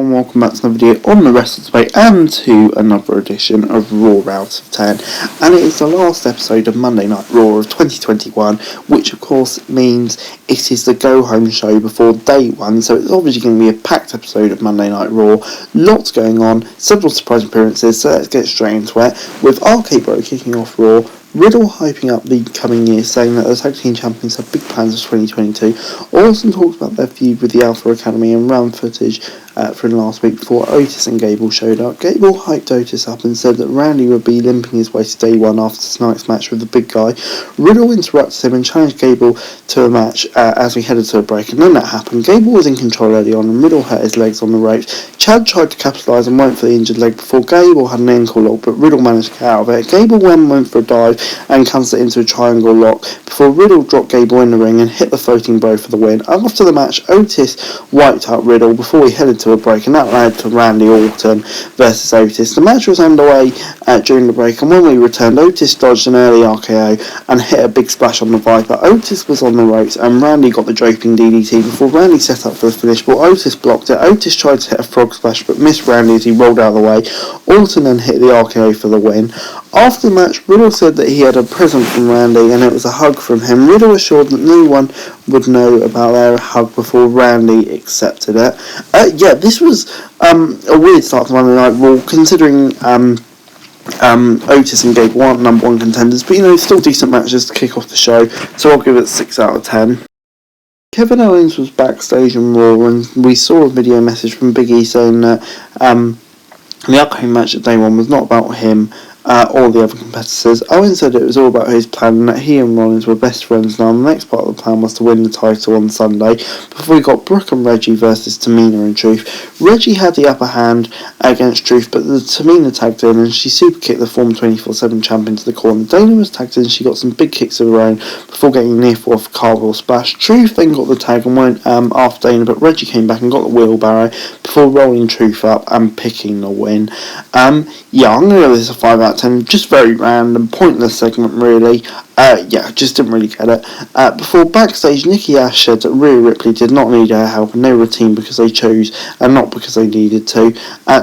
everyone, welcome back to another video on the Wrestle Debate and to another edition of Raw Out of 10. And it is the last episode of Monday Night Raw of 2021, which of course means it is the go-home show before day one, so it's obviously going to be a packed episode of Monday Night Raw. Lots going on, several surprise appearances, so let's get straight into it, with RK Bro kicking off Raw. Riddle hyping up the coming year, saying that the tag team champions have big plans for 2022. Orton talks about their feud with the Alpha Academy and ran footage from last week before Otis and Gable showed up. Gable hyped Otis up and said that Randy would be limping his way to day one after tonight's match with the big guy. Riddle interrupted him and challenged Gable to a match as we headed to a break, and then that happened. Gable was in control early on and Riddle hurt his legs on the ropes. Chad tried to capitalise and went for the injured leg before Gable had an ankle lock, but Riddle managed to get out of it. Gable went for a dive and countered it into a triangle lock before Riddle dropped Gable in the ring and hit the floating bro for the win. After the match, Otis wiped out Riddle before we headed to a break, and that led to Randy Orton versus Otis. The match was underway during the break, and when we returned, Otis dodged an early RKO and hit a big splash on the Viper. Otis was on the ropes and Randy got the draping DDT before Randy set up for the finish, but Otis blocked it. Otis tried to hit a frog splash but missed Randy as he rolled out of the way. Orton then hit the RKO for the win. After the match, Riddle said that he had a present from Randy and it was a hug from him. Riddle assured that no one would know about their hug before Randy accepted it. This was a weird start to Monday Night Raw, considering Otis and Gable aren't number one contenders, but still decent matches to kick off the show, so I'll give it 6 out of 10. Kevin Owens was backstage on Raw, and we saw a video message from Big E saying that the upcoming match at day one was not about him or the other competitors. Owens said it was all about his plan and that he and Rollins were best friends now. The next part of the plan was to win the title on Sunday before we got Brooke and Reggie versus Tamina and Truth. Reggie had the upper hand against Truth, but the Tamina tagged in and she super kicked the former 24/7 champion to the corner. Dana was tagged in, she got some big kicks of her own before getting near for a cartwheel splash. Truth then got the tag and went after Dana, but Reggie came back and got the wheelbarrow before rolling Truth up and picking the win. I'm going to give this a 5 out of 10, just very random, pointless segment really. Just didn't really get it. Before backstage, Nikki Ash said that Rhea Ripley did not need her help and they were a team because they chose and not because they needed to.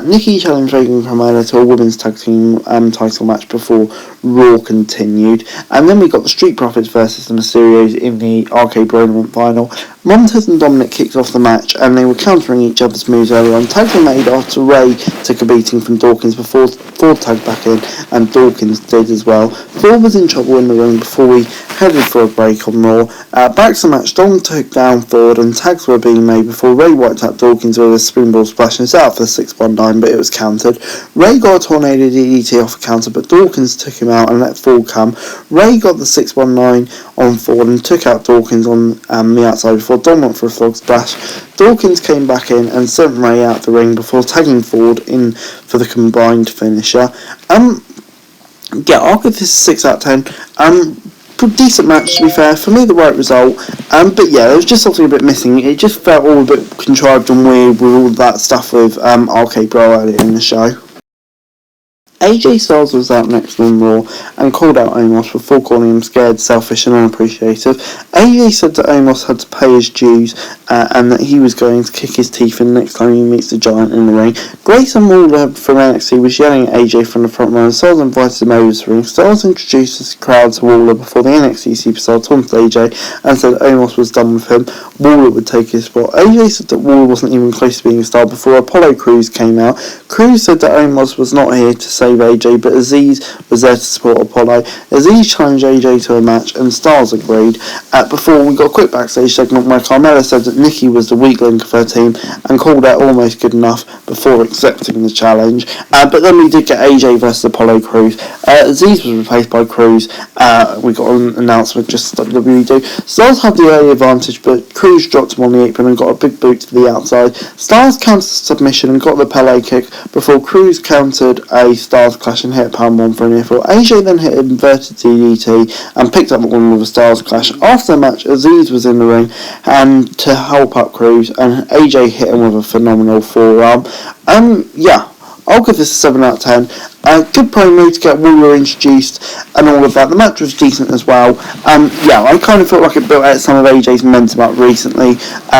Nikki challenged Regan Carmella to a women's tag team title match before Raw continued. And then we got the Street Profits versus the Mysterios in the RK Bro final. Montez and Dominic kicked off the match and they were countering each other's moves early on. Tags were made after Ray took a beating from Dawkins before Ford tagged back in and Dawkins did as well. Ford was in trouble in the ring before we headed for a break on Raw. Back to the match, Dom took down Ford and tags were being made before Ray wiped out Dawkins with a spoonball splash and set out for the 619, but it was countered. Ray got a tornado DDT off a counter, but Dawkins took him out and let Ford come. Ray got the 619 on Ford and took out Dawkins on the outside before Dom went for a frog splash. Dawkins came back in and sent Ray out the ring before tagging Ford in for the combined finisher. I'll give this a 6 out of 10. Decent match to be fair, for me the right result, but there was just something a bit missing. It just felt all a bit contrived and weird with all that stuff with RK Bro earlier in the show. AJ Styles was out next on Raw and called out Omos before calling him scared, selfish and unappreciative. AJ said that Omos had to pay his dues and that he was going to kick his teeth in the next time he meets the Giant in the ring. Grayson Waller from NXT was yelling at AJ from the front row and Styles invited him over to the ring. Styles introduced the crowd to Waller before the NXT superstar taunted AJ and said Omos was done with him. Waller would take his spot. AJ said that Waller wasn't even close to being a star before Apollo Crews came out. Crews said that Omos was not here to save AJ, but Aziz was there to support Apollo. Aziz challenged AJ to a match and Styles agreed. Before we got a quick backstage segment where Carmella said that Nikki was the weak link of her team and called her almost good enough before accepting the challenge. But then we did get AJ versus Apollo Crews. Aziz was replaced by Crews. We got an announcement just like WWE do. Styles had the early advantage, but Crews dropped him on the apron and got a big boot to the outside. Styles countered submission and got the Pele kick before Crews countered a Styles clash and hit a powerbomb for a near fall. AJ then hit an inverted DDT and picked up the one with a Styles clash. After the match, Aziz was in the ring and to help up Crews, and AJ hit him with a phenomenal forearm. I'll give this a 7 out of 10. Good promo to get Waller introduced and all of that. The match was decent as well. I kind of felt like it built out some of AJ's momentum up recently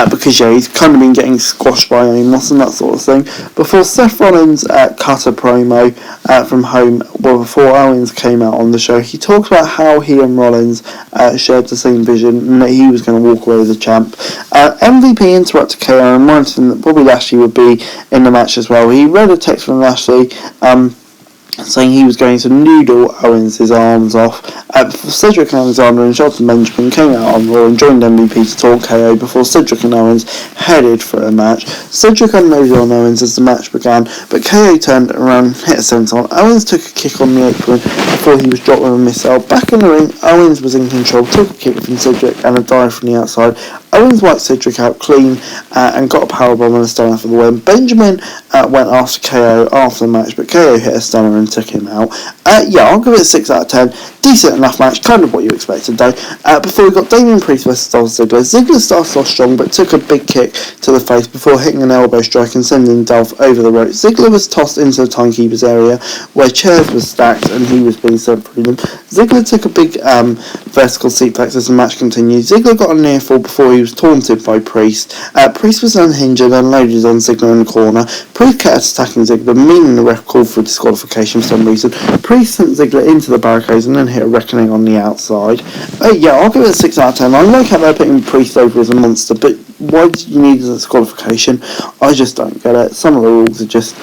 because he's kind of been getting squashed by Amos and that sort of thing. Before Seth Rollins cut a promo from home, before Owens came out on the show, he talked about how he and Rollins shared the same vision and that he was going to walk away as a champ. MVP interrupted KO and reminded him that Bobby Lashley would be in the match as well. He read a text from Lashley saying he was going to noodle Owens' arms off. Cedric Alexander and Shelton Benjamin came out on Raw and joined MVP to talk KO before Cedric and Owens headed for a match. Cedric unloaded on Owens as the match began, but KO turned around and hit a senton. Owens took a kick on the apron before he was dropped with a missile. Back in the ring, Owens was in control, took a kick from Cedric and a dive from the outside. Owens wiped Cedric out clean and got a powerbomb and a stunner for the win. Benjamin went after KO after the match, but KO hit a stunner and took him out. I'll give it a 6 out of 10. Decent enough match, kind of what you expected though. Before we got Damian Priest vs Dolph Ziggler. Ziggler started off strong but took a big kick to the face before hitting an elbow strike and sending Dolph over the ropes. Ziggler was tossed into the timekeeper's area where chairs were stacked and he was being sent through them. Ziggler took a big vertical suplex as the match continued. Ziggler got a near fall before he was taunted by Priest. Priest was unhinged and unloaded on Ziggler in the corner. Priest kept attacking Ziggler, meaning the ref called for disqualification for some reason. Priest sent Ziggler into the barricades and then hit a reckoning on the outside. I'll give it a 6 out of 10. I like how they're putting Priest over as a monster, but why do you need a disqualification? I just don't get it. Some of the rules are just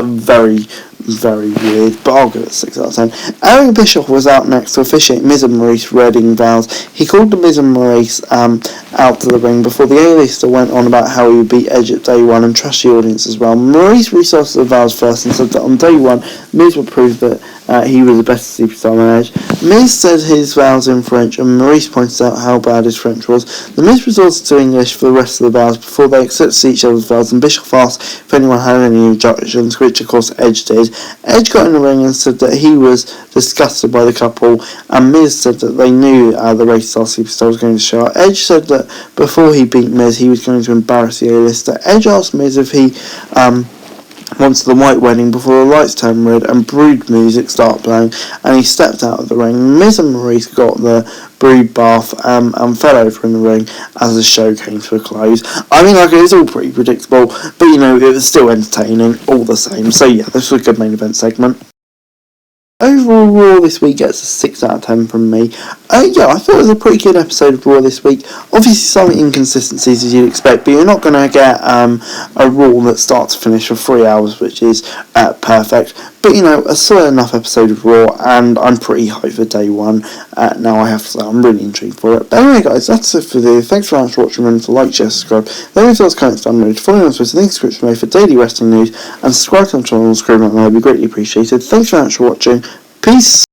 very, very weird, but I'll give it a 6 out of 10. Eric Bischoff was out next to officiate Miz and Maurice Redding vows. He called the Miz and Maurice out to the ring before the A-lister went on about how he would beat Edge at day one and trust the audience as well. Maurice recited the vows first and said that on day one, Miz would prove that he was the best superstar on Edge. Miz said his vows in French and Maurice pointed out how bad his French was. The Miz resorted to English for the rest of the vows before they accepted each other's vows, and Bischoff asked if anyone had any objections, which of course Edge did. Edge got in the ring and said that he was disgusted by the couple, and Miz said that they knew the race star superstar was going to show up. Edge said that before he beat Miz, he was going to embarrass the A-lister. Edge asked Miz if he wants the white wedding before the lights turned red and Brood music started playing, and he stepped out of the ring. Miz and Maurice got the Brood bath and fell over in the ring as the show came to a close. I mean, it was all pretty predictable, but it was still entertaining all the same. So this was a good main event segment. Overall, Raw this week gets a 6 out of 10 from me. I thought it was a pretty good episode of Raw this week. Obviously, some inconsistencies as you'd expect, but you're not going to get a Raw that start to finish for 3 hours, which is perfect. But, a solid enough episode of Raw, and I'm pretty hyped for day one. Now, I have to say, I'm really intrigued for it. But anyway, guys, that's it for the video. Thanks very much for watching. Remember to like, share, subscribe. Let me know what's comments down below. Follow me on Twitter, link description below for daily wrestling news, and subscribe to the channel on the screen. That would be greatly appreciated. Thanks very much for watching. Peace.